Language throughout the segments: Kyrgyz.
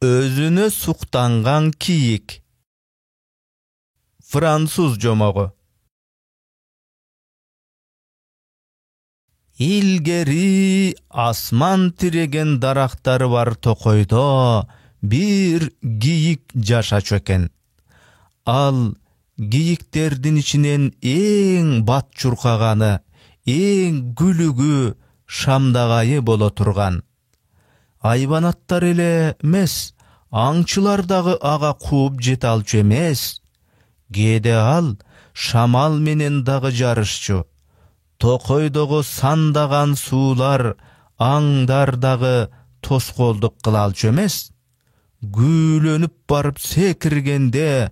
Özüne suktangан kiyik. Fransuz jomogu. İlgeri asman tiregen daraktары бар Токойдо bir giyik жашачу экен. Ал giyikтердин ичинен эң бат чуркаганы, эң күлүгү, шамдагайы боло турган. Айбанаттар эле эмес, аңчылар дагы ага кууп жете алчу эмес. Кээде ал шамал менен дагы жарышчу. Токойдогу сандаган суулар, аңдар дагы тоскоолдук кыла алчу эмес. Гүлөнүп барып секиргенде,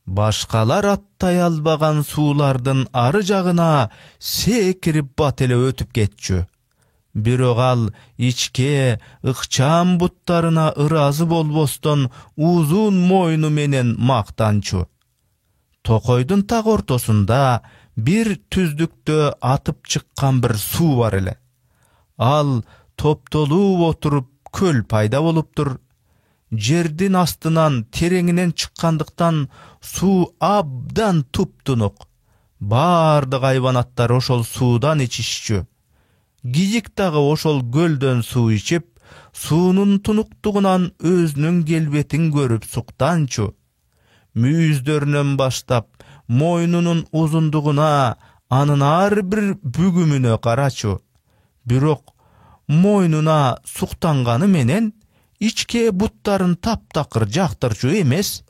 башкалар аттай албаган суулардын ары жагына секирип бат эле өтүп кетчү. Бирок ал ичке ыкчам буттарына ыраазы болбостон узун мойну менен мактанчу. Токойдун так ортосунда bir түздүктө атып чыккан bir суу бар эле. Ал топтолуп отуруп көл пайда болуптур. Жердин астынан тереңинен чыккандыктан суу абдан туптунук. Бардык айбанаттар ошол суудан ичишчү. Кийик дагы ошол көлдөн суу ичип, суунун тунуктугунан өзүнүн келбетин көрүп суктанчу. Мүйүздөрүнөн баштап мойнунун узундугуна, анын ар бир бүгүмүнө карачу. Бирок мойнуна суктанганы менен ичке буттарын таптакыр жактырчу эмес.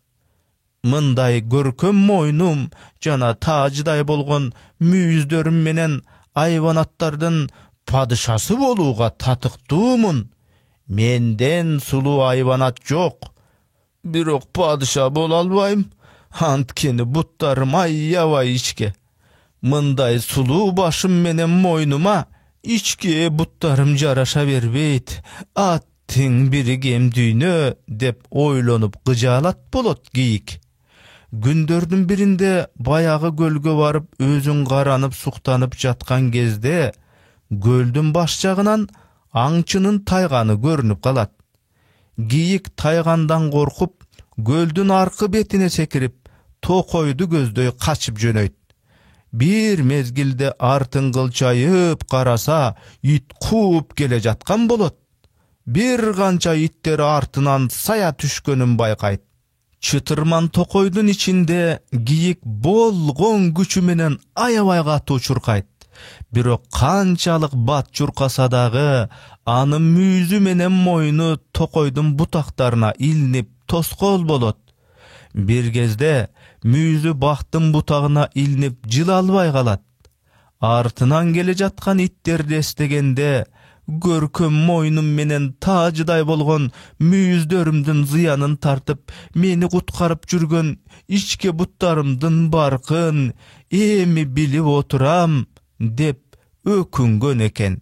Мындай көркөм мойнум жана тааждай болгон мүйүздөрүм менен айбанаттардын падышасы болууга татыктуумун. Менден сулуу айбанат жок. Бирок падыша боло албайм. Анткени буттарым аябай ичке. Мындай сулуу башым менен мойнума ичке буттарым жараша бербейт. Аттың бири кем дүйнө деп ойлонуп кыжаалат болот кийик. Күндөрдүн биринде баягы көлгө барып өзүн каранып суктанып жаткан кезде көлдүн баш жагынан аңчынын тайганы көрүнүп калат. Кийик тайгандан коркуп, көлдүн аркы бетине секирип, Токойду көздөй качып жөнөйт. Бир мезгилде артын кылчайып караса, ит кууп келе жаткан болот. Бир канча иттер артынан сая түшкөнүн байкайт. Чытырман Токойдун ичинде кийик болгон күчү менен аябай катуу чуркайт. Бирок канчалык бат чуркаса дагы, анын мүйүзү менен мойну Токойдун бутактарына илинип тоскоол болот. Бир кезде мүйүзү бактын бутагына илинип жыла албай калат. Артынан келе жаткан иттерди эстегенде, көркөм мойнум менен тааждай болгон мүйүздөрүмдүн зыянын тартып, мени куткарып жүргөн ичке буттарымдын баркын эми билип отурам деп өкүнгөн экен.